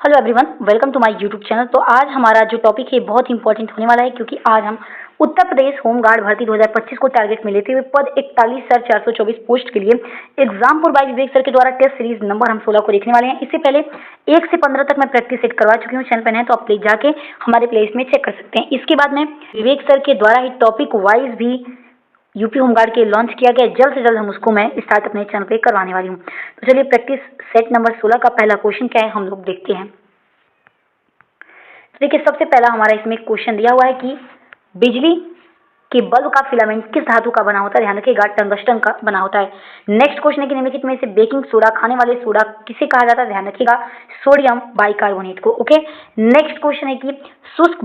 Hello everyone, welcome to my YouTube channel. तो आज हमारा जो टॉपिक है बहुत इंपॉर्टेंट होने वाला है, क्योंकि आज हम उत्तर प्रदेश होमगार्ड भर्ती 2025 को टारगेट में लेते हुए पद 41,424 पोस्ट के लिए एग्जामपुर बाय विवेक सर के द्वारा टेस्ट सीरीज नंबर हम 16 को देखने वाले हैं। इससे पहले 1 से 15 तक मैं प्रैक्टिस सेट करवा चुकी हूँ। चैनल पर है तो आप प्लीज जाके हमारे प्लेलिस्ट में चेक कर सकते हैं। इसके बाद में विवेक सर के द्वारा ही टॉपिक वाइज भी यूपी होमगार्ड के लॉन्च किया गया। जल्द से जल्द हम उसको मैं स्टार्ट अपने चैनल पे करवाने वाली हूँ। तो चलिए प्रैक्टिस सेट नंबर 16 का पहला क्वेश्चन क्या है हम लोग देखते हैं। तो देखिए, सबसे पहला हमारा इसमें क्वेश्चन दिया हुआ है कि बिजली के बल्ब का फिलामेंट किस धातु का बना होता है। ध्यान रखिएगा, टंगस्टन का बना होता है। नेक्स्ट क्वेश्चन है कि निम्नलिखित में से बेकिंग सोडा, खाने वाले सोडा किसे कहा जाता है। ध्यान रखिएगा, सोडियम बाइकार्बोनेट को। ओके, नेक्स्ट क्वेश्चन है कि शुष्क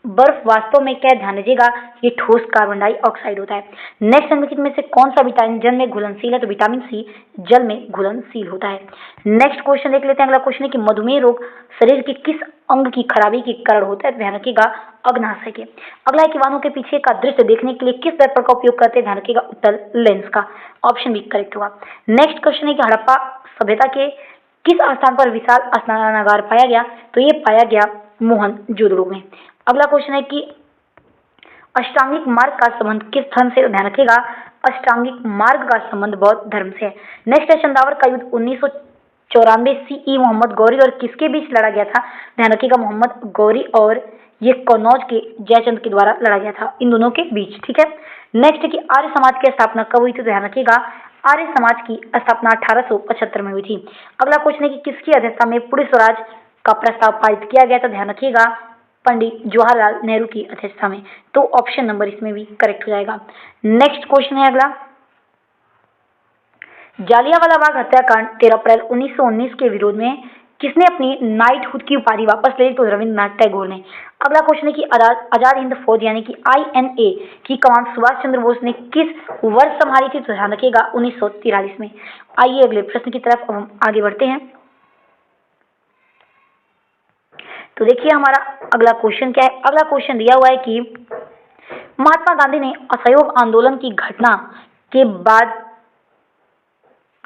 बर्फ वास्तव में क्या है। ध्यान दीजिएगा, ये ठोस कार्बन डाइऑक्साइड होता है। नेक्स्ट निम्नलिखित में से कौन सा विटामिन जल में घुलनशील है। तो विटामिन सी जल में घुलनशील होता है। नेक्स्ट क्वेश्चन देख लेते हैं। अगला क्वेश्चन है कि मधुमेह रोग शरीर के किस अंग की खराबी के कारण होता है। ध्यान रखिएगा, अग्नाशय के। अगला है कि वाहनों के पीछे का दृश्य देखने के लिए किस दर्पण का उपयोग करते हैं। ध्यान रखिएगा, उत्तल लेंस का। ऑप्शन भी करेक्ट होगा। नेक्स्ट क्वेश्चन है कि हड़प्पा सभ्यता के किस स्थान पर विशाल स्नानागार पाया गया। तो ये पाया गया मोहनजोदड़ो में। अगला क्वेश्चन है कि अष्टांगिक मार्ग का संबंध किस धर्म से। ध्यान रखिएगा, अष्टांगिक मार्ग का संबंध बौद्ध धर्म से है। नेक्स्ट है चंदावर का युद्ध 1994 सीई मोहम्मद गौरी और किसके बीच लड़ा गया था। ध्यान रखिएगा, मोहम्मद गौरी और ये कन्नौज के जयचंद के द्वारा लड़ा गया था, इन दोनों के बीच। ठीक है। नेक्स्ट है कि आर्य समाज की स्थापना कब हुई थी। ध्यान रखिएगा, आर्य समाज की स्थापना 1875 में हुई थी। अगला क्वेश्चन है कि किसकी अध्यक्षता में पूर्ण स्वराज का प्रस्ताव पारित किया गया था। ध्यान रखिएगा, पंडित जवाहरलाल नेहरू की अध्यक्षता में। तो ऑप्शन नंबर इसमें भी करेक्ट हो जाएगा। नेक्स्ट क्वेश्चन है अगला, जालियांवाला बाग हत्याकांड 13 अप्रैल 1919 के विरोध में किसने अपनी नाइटहुड की उपाधि वापस ले ली। तो रविंद्रनाथ टैगोर ने। अगला क्वेश्चन है कि आजाद हिंद फौज यानी कि INA की कमान सुभाष चंद्र बोस ने किस वर्ष संभाली थी। तो ध्यान रखिएगा, 1943 में। आइए अगले प्रश्न की तरफ हम आगे बढ़ते हैं। तो देखिए हमारा अगला क्वेश्चन क्या है। अगला क्वेश्चन दिया हुआ है कि महात्मा गांधी ने असहयोग आंदोलन की घटना के बाद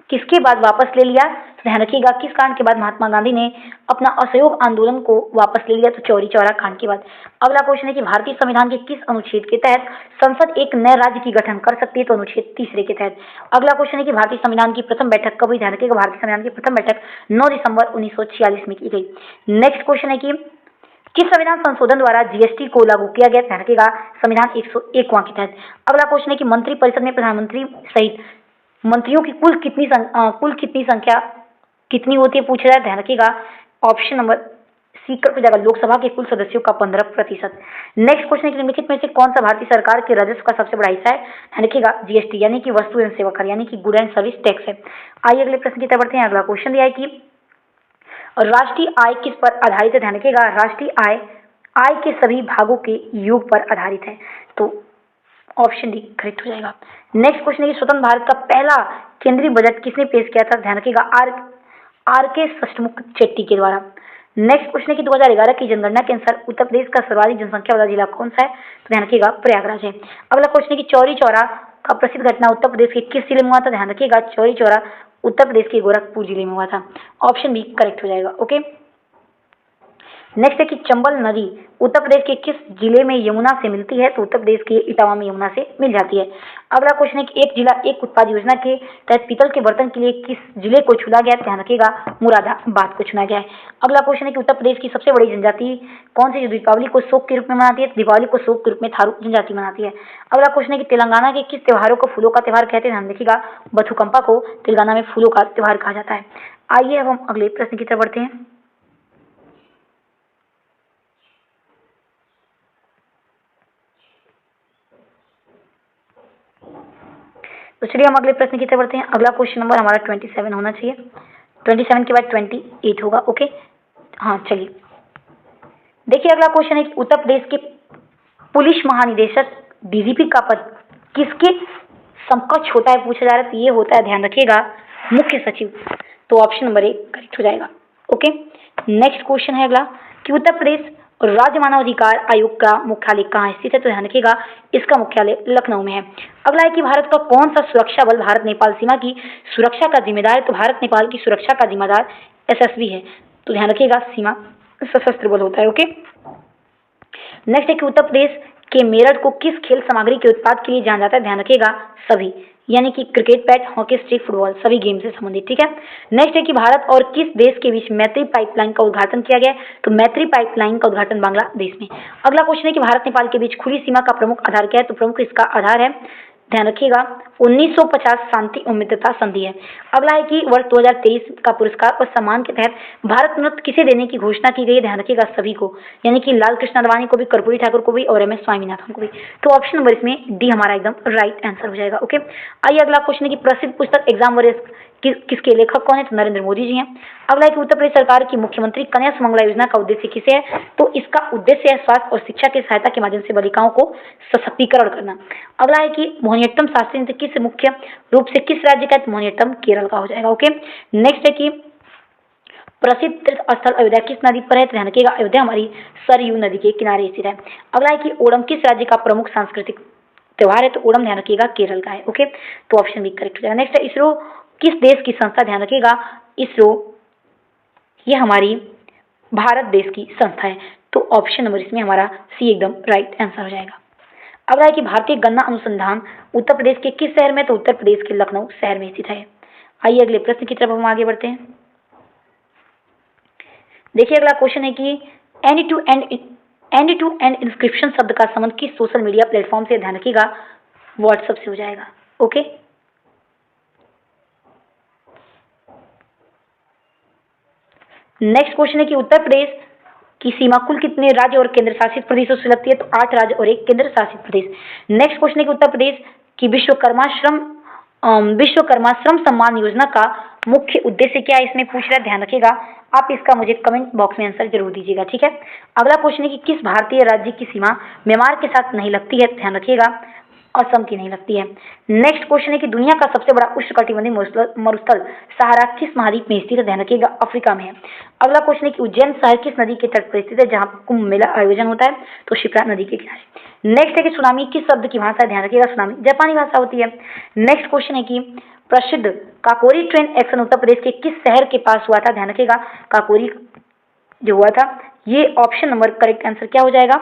किसके बाद वापस ले लिया। ध्यान रखिएगा, किस कांड के बाद महात्मा गांधी ने अपना असहयोग आंदोलन को वापस ले लिया। तो चौरी चौरा कांड के बाद। अगला क्वेश्चन है कि भारतीय संविधान के किस अनुच्छेद के तहत संसद एक नए राज्य की गठन कर सकती है। तो अनुच्छेद 3 के तहत। अगला क्वेश्चन है कि भारतीय संविधान की प्रथम बैठक कब हुई। ध्यान रखिएगा, भारतीय संविधान की प्रथम बैठक 9 दिसंबर 1946 में की गई। नेक्स्ट क्वेश्चन है कि किस संविधान संशोधन द्वारा GST को लागू किया गया। ध्यान रखिएगा, संविधान 101वां के तहत। अगला क्वेश्चन है कि मंत्रिपरिषद में प्रधानमंत्री सहित मंत्रियों की कुल कितनी संख्या कितनी होती है पूछा जाए। ध्यान रखिएगा, ऑप्शन नंबर सी कर हो जाएगा, लोकसभा के कुल सदस्यों का 15%। नेक्स्ट क्वेश्चन है कि निम्नलिखित में से कौन सा भारतीय सरकार के राजस्व का सबसे बड़ा हिस्सा है। ध्यान रखिएगा, GST यानी कि वस्तु एवं सेवा कर यानी कि गुड एंड सर्विस टैक्स है। आइए अगले प्रश्न की तरफ बढ़ते हैं। अगला क्वेश्चन दिया है कि राष्ट्रीय आय किस पर आधारित है। ध्यान रखिएगा, राष्ट्रीय आय के सभी भागों के योग पर आधारित है। तो ऑप्शन डी करेक्ट हो जाएगा। नेक्स्ट क्वेश्चन है कि स्वतंत्र भारत का पहला केंद्रीय बजट किसने पेश किया था। ध्यान रखिएगा, आर के सष्टमुख चेट्टी के द्वारा। नेक्स्ट क्वेश्चन है कि 2011 की जनगणना के अनुसार उत्तर प्रदेश का सर्वाधिक जनसंख्या वाला जिला कौन सा है। तो ध्यान रखिएगा, प्रयागराज है। अगला क्वेश्चन है कि चौरी चौरा का प्रसिद्ध घटना उत्तर प्रदेश के किस जिले में हुआ था। ध्यान रखिएगा, चौरी चौरा उत्तर प्रदेश के गोरखपुर जिले में हुआ था। ऑप्शन बी करेक्ट हो जाएगा। ओके, नेक्स्ट है कि चंबल नदी उत्तर प्रदेश के किस जिले में यमुना से मिलती है। तो उत्तर प्रदेश के इटावा में यमुना से मिल जाती है। अगला क्वेश्चन है कि एक जिला एक उत्पाद योजना के तहत पीतल के बर्तन के लिए किस जिले को चुना गया। ध्यान रखिएगा, मुरादाबाद को चुना गया है। अगला क्वेश्चन है कि उत्तर प्रदेश की सबसे बड़ी जनजाति कौन सी जो दीपावली को शोक के रूप में मनाती है। दीपावली को शोक के रूप में थारू जनजाति मनाती है। अगला क्वेश्चन है कि तेलंगाना के किस त्योहारों को फूलों का त्योहार कहते हैं। ध्यान रखिएगा, बथुकंपा को तेलंगाना में फूलों का त्योहार कहा जाता है। आइए अब हम अगले प्रश्न की तरफ बढ़ते हैं। तो चलिए हम अगले प्रश्न की तरफ बढ़ते हैं। अगला क्वेश्चन नंबर हमारा 27 होना चाहिए। 27 के बाद 28 होगा। ओके, हाँ चलिए देखिए अगला क्वेश्चन है कि उत्तर प्रदेश के पुलिस महानिदेशक DGP का पद किसके समकक्ष होता है पूछा जा रहा है। तो ये होता है, ध्यान रखिएगा, मुख्य सचिव। तो ऑप्शन नंबर 1 करेक्ट हो जाएगा। ओके, नेक्स्ट क्वेश्चन है अगला कि उत्तर प्रदेश राज्य मानव अधिकार आयोग का मुख्यालय कहाँ स्थित है। तो ध्यान रखिएगा, इसका मुख्यालय लखनऊ में है। अगला है कि भारत का कौन सा सुरक्षा बल भारत नेपाल सीमा की सुरक्षा का जिम्मेदार है। तो भारत नेपाल की सुरक्षा का जिम्मेदार SSB है। तो ध्यान रखिएगा सीमा सशस्त्र बल होता है। ओके, नेक्स्ट है कि उत्तर प्रदेश के मेरठ को किस खेल सामग्री के उत्पाद के लिए जाना जाता है? ध्यान रखिएगा सभी, यानी कि cricket, bat, hockey stick, football, सभी गेम से संबंधित। ठीक है, नेक्स्ट है कि भारत और किस देश के बीच मैत्री पाइपलाइन का उद्घाटन किया गया? तो मैत्री पाइपलाइन का उद्घाटन बांग्लादेश में। अगला क्वेश्चन है कि भारत नेपाल के बीच खुली सीमा का प्रमुख आधार क्या है? तो प्रमुख इसका आधार है, ध्यान रखिएगा, 1950 शांति और मित्रता संधि है। अगला है कि वर्ष 2023 का पुरस्कार और सम्मान के तहत भारत रत्न किसे देने की घोषणा की गई है? ध्यान रखिएगा सभी को, यानी कि लाल कृष्ण अडवाणी को भी, कर्पूरी ठाकुर को भी और एम एस स्वामीनाथन को भी। तो ऑप्शन नंबर इसमें डी हमारा एकदम राइट आंसर हो जाएगा। ओके, आइए अगला क्वेश्चन है कि प्रसिद्ध पुस्तक एग्जाम वॉरियर्स किसके लेखक कौन है? तो नरेंद्र मोदी जी हैं। अगला है कि उत्तर प्रदेश सरकार की मुख्यमंत्री कन्या सुमंगला योजना का उद्देश्य किसे है? तो इसका उद्देश्य है स्वास्थ्य और शिक्षा की सहायता के माध्यम से बालिकाओं को सशक्तिकरण करना। अगला है कि मोहिनीअट्टम शास्त्रीय नृत्य किस मुख्य रूप से किस राज्य का है? तो मोहिनीअट्टम केरल का हो जाएगा। ओके, नेक्स्ट है कि प्रसिद्ध तीर्थ स्थल अयोध्या किस नदी पर है? ध्यान रखिएगा अयोध्या हमारी सरयू नदी के किनारे स्थित है। अगला है कि ओणम किस राज्य का प्रमुख सांस्कृतिक त्योहार है? तो ओणम ध्यान रखिएगा केरल का है। ओके, तो ऑप्शन बी करेक्ट हो जाएगा। नेक्स्ट है इसरो किस देश की संस्था? ध्यान रखिएगा इसरो ये हमारी भारत देश की संस्था है। तो ऑप्शन नंबर इसमें हमारा सी एकदम राइट आंसर हो जाएगा। अगला है कि भारतीय गन्ना अनुसंधान उत्तर प्रदेश के किस शहर में? तो उत्तर प्रदेश के लखनऊ शहर में स्थित है। आइए अगले प्रश्न की तरफ हम आगे बढ़ते हैं। देखिए अगला क्वेश्चन है कि एंड टू एंड इंस्क्रिप्शन शब्द का संबंध किस सोशल मीडिया प्लेटफॉर्म से? ध्यान रखिएगा व्हाट्सएप से हो जाएगा। ओके, नेक्स्ट क्वेश्चन है कि उत्तर प्रदेश की सीमा कुल कितने राज्य और केंद्र शासित प्रदेशों से लगती है? तो 8 राज्य और 1 केंद्र शासित प्रदेश। नेक्स्ट क्वेश्चन है कि उत्तर प्रदेश की विश्वकर्मा श्रम सम्मान योजना का मुख्य उद्देश्य क्या है? इसमें पूछ रहा है, ध्यान रखिएगा आप इसका मुझे कमेंट बॉक्स में आंसर जरूर दीजिएगा। ठीक है, अगला क्वेश्चन है कि किस भारतीय राज्य की सीमा म्यांमार के साथ नहीं लगती है? ध्यान रखिएगा असम की नहीं लगती है। नेक्स्ट क्वेश्चन है कि दुनिया का सबसे बड़ा उष्णकटिबंधीय मरुस्थल सहारा किस महाद्वीप में स्थित है? ध्यान रखिएगा अफ्रीका में है। अगला क्वेश्चन है कि उज्जैन शहर किस नदी के तट पर स्थित है जहां कुंभ मेला आयोजन होता है? तो शिप्रा नदी के किनारे। नेक्स्ट है कि सुनामी किस शब्द की भाषा है? ध्यान रखिएगा सुनामी जापानी भाषा होती है। नेक्स्ट क्वेश्चन है कि प्रसिद्ध काकोरी ट्रेन एक्शन उत्तर प्रदेश के किस शहर के पास हुआ था? ध्यान रखिएगा काकोरी जो हुआ था ये ऑप्शन नंबर करेक्ट आंसर क्या हो जाएगा?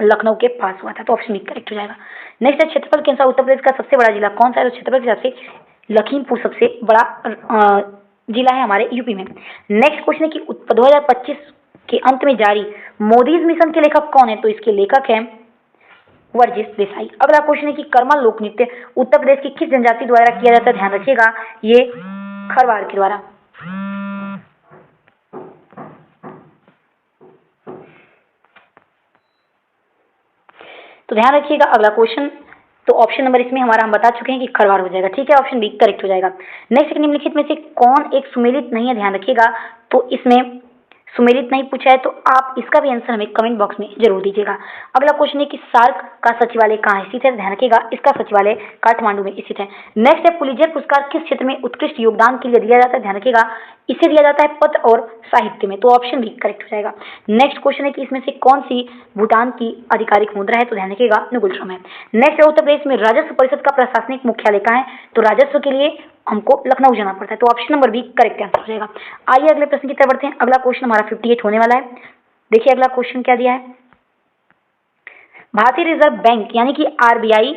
लखनऊ के पास हुआ था। तो ऑप्शन बी करेक्ट हो जाएगा। नेक्स्ट है क्षेत्रफल के अनुसार उत्तर प्रदेश का सबसे बड़ा जिला कौन सा है? तो क्षेत्रफल के हिसाब से लखीमपुर सबसे बड़ा जिला है हमारे यूपी में। नेक्स्ट क्वेश्चन है कि 2025 के अंत में जारी मोदीज मिशन के लेखक कौन है? तो इसके लेखक हैं वर्जिश देसाई। अगला क्वेश्चन है कि कर्मा लोक नृत्य उत्तर प्रदेश की किस जनजाति द्वारा किया जाता है? ध्यान रखिएगा ये खरवाड़ के द्वारा। तो ध्यान रखिएगा अगला क्वेश्चन, तो ऑप्शन नंबर इसमें हमारा हम बता चुके हैं कि खरवार हो जाएगा। ठीक है, ऑप्शन बी करेक्ट हो जाएगा। नेक्स्ट निम्नलिखित में से कौन एक सुमेलित नहीं है? ध्यान रखिएगा तो इसमें सुमेलित नहीं पूछा है तो आप इसका भी आंसर हमें कमेंट बॉक्स में जरूर दीजिएगा। अगला क्वेश्चन है कि सार्क का सचिवालय कहाँ स्थित है? ध्यान रखिएगा इसका सचिवालय काठमांडू में स्थित है। नेक्स्ट है पुलित्जर पुरस्कार किस क्षेत्र में उत्कृष्ट योगदान के लिए दिया जाता है? ध्यान रखिएगा इसे दिया जाता है पत्र और साहित्य में। तो ऑप्शन बी करेक्ट हो जाएगा। नेक्स्ट क्वेश्चन है कि इसमें से कौन सी भूटान की आधिकारिक मुद्रा है? तो ध्यान रखिएगा नुगुलसम है। नेक्स्ट है उत्तर प्रदेश में राजस्व परिषद का प्रशासनिक मुख्यालय कहाँ है? तो राजस्व के लिए हमको लखनऊ जाना पड़ता है। तो option number B correct answer हो जाएगा। आइए अगले प्रश्न की तरफ बढ़ते हैं। अगला क्वेश्चन हमारा 58 होने वाला है। देखिए अगला क्वेश्चन क्या दिया है। भारतीय रिजर्व बैंक यानी कि आरबीआई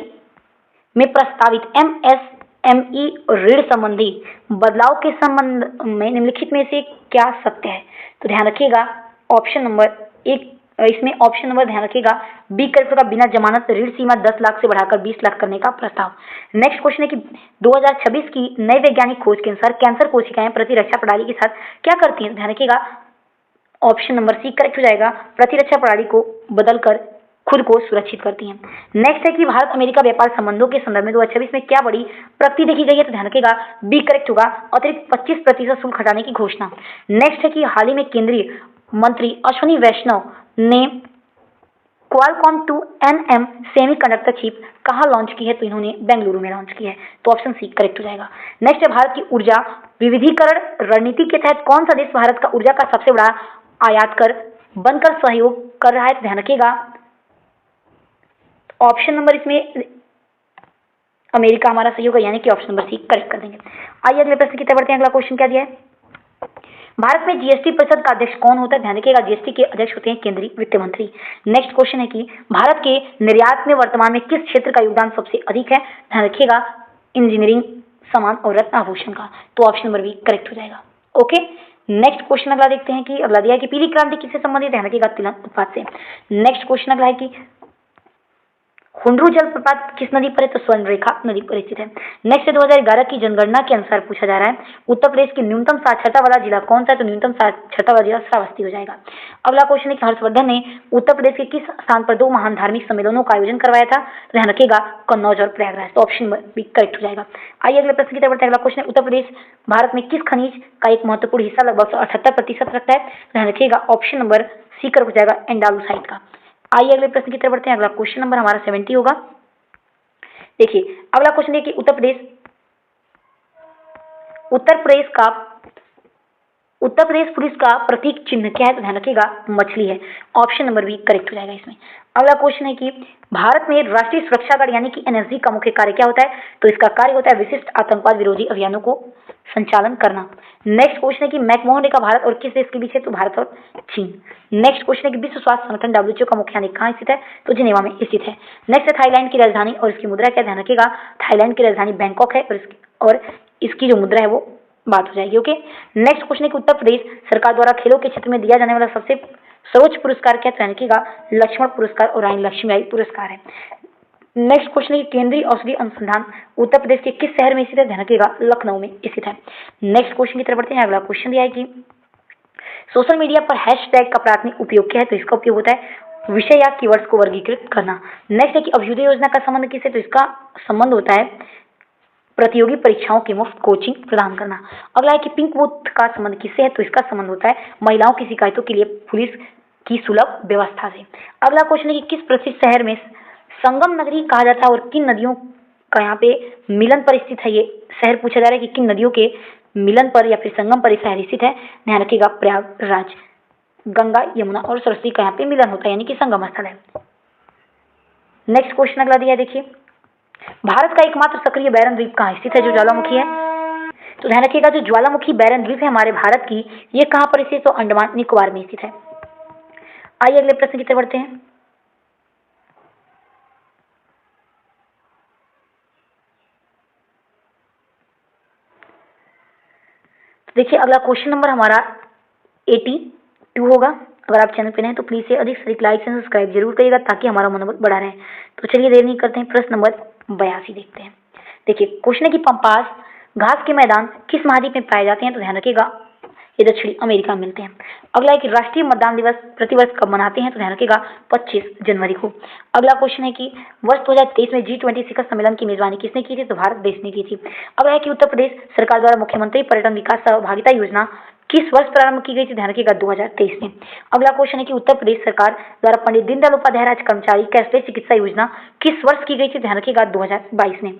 में प्रस्तावित एमएसएमई ऋण संबंधी बदलाव के संबंध में निम्नलिखित में से क्या सत्य है? तो ध्यान रखिएगा ऑप्शन नंबर एक, इसमें ऑप्शन नंबर ध्यान रखिएगा बी करेक्ट होगा। बिना जमानत ऋण सीमा 10 लाख से बढ़ाकर 20 लाख करने का प्रस्ताव। नेक्स्ट क्वेश्चन है कि 2026 की नई वैज्ञानिक खोज के अनुसार कैंसर कोशिकाएं प्रतिरक्षा प्रणाली के साथ क्या करती हैं? ध्यान रखिएगा ऑप्शन नंबर सी करेक्ट हो जाएगा। प्रतिरक्षा प्रणाली को बदलकर खुद को सुरक्षित करती हैं। नेक्स्ट है कि भारत अमेरिका व्यापार संबंधों के संदर्भ में 2026 में क्या बड़ी प्रगति देखी गई है? तो ध्यान रखिएगा बी करेक्ट होगा। अतिरिक्त 25% शुल्क हटाने की घोषणा। नेक्स्ट है कि हाल ही में केंद्रीय मंत्री अश्विनी वैष्णव ने क्वालकॉम 2nm सेमीकंडक्टर चिप कहाँ लॉन्च की है? तो इन्होंने बेंगलुरु में लॉन्च की है। तो ऑप्शन सी करेक्ट हो जाएगा। नेक्स्ट है भारत की ऊर्जा विविधीकरण रणनीति के तहत कौन सा देश भारत का ऊर्जा का सबसे बड़ा आयातकर बनकर सहयोग कर रहा है? तो ध्यान रखिएगा ऑप्शन नंबर इसमें अमेरिका हमारा सहयोग है, यानी कि ऑप्शन नंबर सी करेक्ट कर देंगे। आइए अगले प्रश्न की तरफ बढ़ते हैं। अगला क्वेश्चन क्या दिया है। भारत में जीएसटी परिषद का अध्यक्ष कौन होता है? ध्यान रखिएगा, जीएसटी के अध्यक्ष होते हैं केंद्रीय वित्त मंत्री। नेक्स्ट क्वेश्चन है कि भारत के निर्यात में वर्तमान में किस क्षेत्र का योगदान सबसे अधिक है? ध्यान रखिएगा, इंजीनियरिंग, सामान और रत्न आभूषण का। तो ऑप्शन नंबर बी करेक्ट हो जाएगा। ओके, नेक्स्ट क्वेश्चन अगला देखते हैं कि अगला दिया है कि पीली क्रांति किससे संबंधित है? ध्यान रखिएगा, तिलहन उत्पाद से। नेक्स्ट क्वेश्चन अगला है कि हुंड्रू जलप्रपात किस नदी पर है? तो स्वर्णरेखा नदी पर स्थित है। नेक्स्ट है 2011 की जनगणना के अनुसार पूछा जा रहा है, उत्तर प्रदेश की न्यूनतम साक्षरता वाला जिला कौन सा है? तो न्यूनतम साक्षरता वाला जिला श्रावस्ती हो जाएगा। अगला क्वेश्चन है कि हर्षवर्धन ने उत्तर प्रदेश के किस स्थान पर 2 महान धार्मिक सम्मेलनों का आयोजन करवाया था? ध्यान रखिएगा, कन्नौज और प्रयागराज। तो ऑप्शन भी करेक्ट हो जाएगा। आइए अगले प्रश्न की तरफ बढ़ते हैं। अगला क्वेश्चन है, उत्तर प्रदेश भारत में किस खनिज का एक महत्वपूर्ण हिस्सा लगभग 78% रखता है? ध्यान रखिएगा, ऑप्शन नंबर सी करेक्ट हो जाएगा, एंडालुसाइट का। आइए अगले प्रश्न की तरफ बढ़ते हैं। अगला क्वेश्चन नंबर हमारा 70 होगा। देखिए अगला क्वेश्चन है कि उत्तर प्रदेश पुलिस का प्रतीक चिन्ह क्या है? तो ध्यान रखिएगा, मछली है। ऑप्शन नंबर बी करेक्ट हो जाएगा इसमें। अगला क्वेश्चन है कि भारत में राष्ट्रीय सुरक्षा गार्ड यानी कि एनएसजी का मुख्य कार्य क्या होता है? तो इसका कार्य होता है विशिष्ट आतंकवाद विरोधी अभियानों को संचालन करना। नेक्स्ट क्वेश्चन है कि मैकमोहन रेखा भारत और किस देश के बीच है? तो भारत और चीन। नेक्स्ट क्वेश्चन है कि विश्व स्वास्थ्य संगठन डब्ल्यूएचओ का मुख्यालय कहाँ स्थित है? तो जिनेवा में स्थित है। नेक्स्ट है थाईलैंड की राजधानी और इसकी मुद्रा क्या? ध्यान रखिएगा, थाईलैंड की राजधानी बैंकॉक है और इसकी जो मुद्रा है वो बात हो जाएगी। ओके, नेक्स्ट क्वेश्चन है कि उत्तर प्रदेश सरकार द्वारा खेलों के क्षेत्र में दिया जाने वाला सबसे सर्वोच्च पुरस्कार क्या? ध्यान रखिएगा, लक्ष्मण पुरस्कार और रानी लक्ष्मीबाई पुरस्कार है। नेक्स्ट क्वेश्चन है कि केंद्रीय औषधि अनुसंधान उत्तर प्रदेश के किस शहर में स्थित है? ध्यान रखिएगा, लखनऊ में स्थित है। नेक्स्ट क्वेश्चन की तरफ बढ़ते हैं। अगला क्वेश्चन दिया है कि सोशल मीडिया पर हैशटैग का प्राथमिक उपयोग क्या है? तो इसका उपयोग होता है विषय या कीवर्ड्स को वर्गीकृत करना। नेक्स्ट है कि अभ्युदय योजना का संबंध किससे? तो इसका संबंध होता है प्रतियोगी परीक्षाओं की मुफ्त कोचिंग प्रदान करना। अगला है कि पिंक बूथ का संबंध किससे है? तो इसका संबंध होता है महिलाओं की शिकायतों के लिए पुलिस की सुलभ व्यवस्था से। अगला क्वेश्चन है कि किस प्रसिद्ध शहर में संगम नगरी कहा जाता है और किन नदियों का यहाँ पे मिलन पर स्थित है? ये शहर पूछा जा रहा है कि किन नदियों के मिलन पर या फिर संगम पर शहर स्थित है? ध्यान रखिएगा, प्रयागराज। गंगा, यमुना और सरस्वती का यहाँ पे मिलन होता है यानी कि संगम स्थल है। नेक्स्ट क्वेश्चन अगला दिया है, देखिए भारत का एकमात्र सक्रिय बैरन द्वीप कहाँ स्थित है? जो ज्वालामुखी है। तो ध्यान रखिएगा, जो ज्वालामुखी बैरन द्वीप है हमारे भारत की, ये कहाँ पर स्थित है? तो अंडमान निकोबार में स्थित है। आइए अगले प्रश्न की तरफ बढ़ते हैं। तो देखिए अगला क्वेश्चन नंबर हमारा 82 होगा। अगर आप चैनल पे नए हैं तो प्लीज से अधिक से अधिक लाइक एंड सब्सक्राइब जरूर करिएगा ताकि हमारा मनोबल बढ़ा रहे। तो चलिए देर नहीं करते हैं, प्रश्न नंबर 82 देखते हैं। देखिए क्वेश्चन है कि पंपास घास के मैदान किस महाद्वीप में पाए जाते हैं? तो ध्यान रखिएगा, ये दक्षिणी अमेरिका में मिलते हैं। अगला है कि राष्ट्रीय मतदान दिवस प्रतिवर्ष कब मनाते हैं? तो ध्यान रखिएगा, 25 जनवरी को। अगला क्वेश्चन है कि वर्ष 2023 में G20 शिखर सम्मेलन की मेजबानी किसने की थी? तो भारत देश ने की थी। अगला है कि उत्तर प्रदेश सरकार द्वारा मुख्यमंत्री पर्यटन विकास सहभागिता योजना किस वर्ष प्रारंभ की गई थी? ध्यान रखिएगा, 2023 में। अगला क्वेश्चन है कि उत्तर प्रदेश सरकार द्वारा पंडित दीनदयाल उपाध्याय राज्य कर्मचारी कैशलेस चिकित्सा योजना किस वर्ष की गई थी? ध्यान रखिएगा, 2022 में।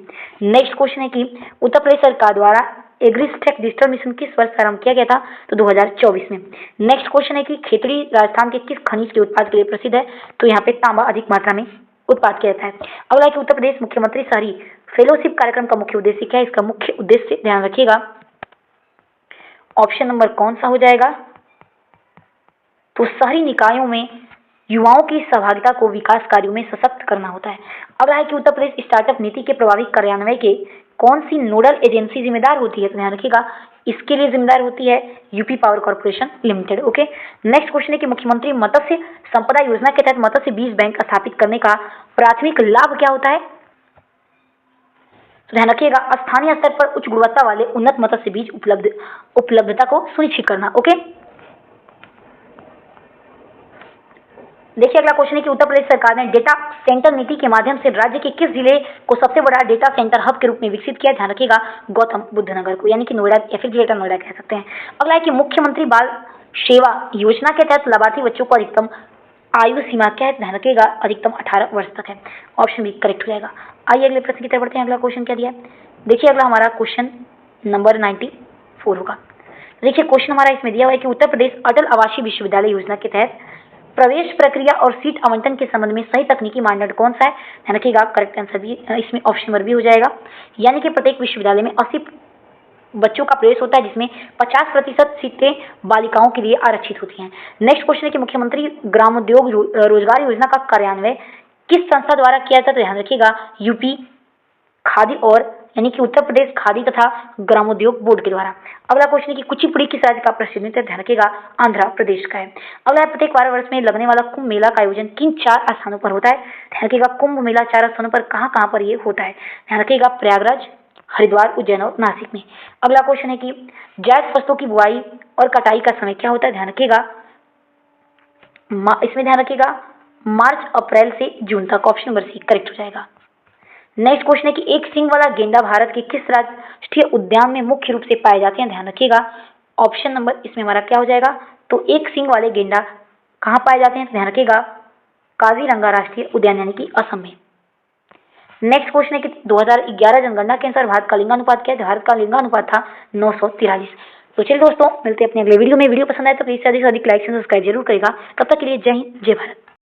नेक्स्ट क्वेश्चन है कि उत्तर प्रदेश सरकार द्वारा एग्रीस्टेक डिजिटल मिशन किस वर्ष प्रारंभ किया गया था? तो 2024 में। नेक्स्ट क्वेश्चन है कि खेतड़ी राजस्थान के किस खनिज के उत्पाद के लिए प्रसिद्ध है? तो यहाँ पे तांबा अधिक मात्रा में उत्पाद किया जाता है। अगला है कि उत्तर प्रदेश मुख्यमंत्री शहरी फेलोशिप कार्यक्रम का मुख्य उद्देश्य क्या है? इसका मुख्य उद्देश्य ध्यान रखिएगा, ऑप्शन नंबर कौन सा हो जाएगा? तो शहरी निकायों में युवाओं की सहभागिता को विकास कार्यों में सशक्त करना होता है। अगला है कि उत्तर प्रदेश स्टार्टअप नीति के प्रभावी कार्यान्वयन के कौन सी नोडल एजेंसी जिम्मेदार होती है? तो ध्यान रखिएगा, इसके लिए जिम्मेदार होती है UP power corporation limited. Okay, next question है कि मुख्यमंत्री मत्स्य संपदा योजना के तहत मत्स्य बीज बैंक स्थापित करने का प्राथमिक लाभ क्या होता है? तो ध्यान रखिएगा, स्थानीय स्तर पर उच्च गुणवत्ता वाले उन्नत मत्स्य बीज उपलब्धता को सुनिश्चित करना। ओके, देखिए अगला क्वेश्चन है कि उत्तर प्रदेश सरकार ने डेटा सेंटर नीति के माध्यम से राज्य के किस जिले को सबसे बड़ा डेटा सेंटर हब के रूप में विकसित किया? ध्यान रखिएगा, गौतम बुद्ध नगर को, यानी कि नोएडा या फिर ग्रेटर नोएडा कह सकते हैं। अगला है कि मुख्यमंत्री बाल सेवा योजना के तहत लाभार्थी बच्चों को अधिकतम आयु सीमा क्या है? ध्यान रखिएगा, अधिकतम 18 वर्ष तक है। ऑप्शन बी करेक्ट हो जाएगा। आइए अगले प्रश्न की तरफ बढ़ते हैं। अगला क्वेश्चन क्या दिया है? देखिए अगला हमारा क्वेश्चन नंबर 94 होगा। देखिए क्वेश्चन हमारा इसमें दिया हुआ है कि उत्तर प्रदेश अटल आवासीय विश्वविद्यालय योजना के तहत प्रवेश प्रक्रिया और सीट आवंटन के संबंध में सही तकनीकी मानदंड कौन सा है? ध्यान रखिएगा, करेक्ट आंसर भी इसमें ऑप्शन नंबर बी हो जाएगा, यानी कि प्रत्येक विश्वविद्यालय में बच्चों का प्रवेश होता है, जिसमें 50% सीटें बालिकाओं के लिए आरक्षित होती हैं। नेक्स्ट क्वेश्चन है कि मुख्यमंत्री ग्रामोद्योग रोजगार योजना का कार्यान्वयन किस संस्था द्वारा किया जाता है? तो ध्यान रखिएगा यूपी खादी और यानी कि उत्तर प्रदेश खादी तथा ग्रामोद्योग बोर्ड के द्वारा। अगला क्वेश्चन है कि कुचिपुड़ी किस राज्य का प्रसिद्ध नृत्य है? ध्यान रखिएगा आंध्र प्रदेश का है। अगला है प्रत्येक 12 वर्ष में लगने वाला कुंभ मेला का आयोजन किन 4 स्थानों पर होता है? ध्यान रखिएगा कुंभ मेला 4 स्थानों पर कहाँ पर ये होता है? ध्यान रखिएगा प्रयागराज, हरिद्वार, उज्जैन और नासिक में। अगला क्वेश्चन है कि जायद फसलों की बुआई और कटाई का समय क्या होता है? ध्यान रखिएगा इसमें ध्यान रखिएगा मार्च अप्रैल से जून तक। ऑप्शन नंबर सी करेक्ट हो जाएगा। नेक्स्ट क्वेश्चन है कि एक सींग वाला गेंडा भारत के किस राष्ट्रीय उद्यान में मुख्य रूप से पाए जाते हैं? ध्यान रखिएगा ऑप्शन नंबर इसमें हमारा क्या हो जाएगा? तो एक सींग वाले गेंडा कहाँ पाए जाते हैं? ध्यान रखिएगा काजीरंगा राष्ट्रीय उद्यान यानी कि असम में। नेक्स्ट क्वेश्चन है कि 2011 जनगणना के अनुसार भारत का लिंगानुपात क्या है? भारत का लिंगानुपात था 943। तो चलिए दोस्तों मिलते हैं अपने अगले वीडियो में। वीडियो पसंद आए तो प्लीज से अधिक लाइक एंड सब्सक्राइब जरूर करेगा। तब तक के लिए जय हिंद, जय भारत।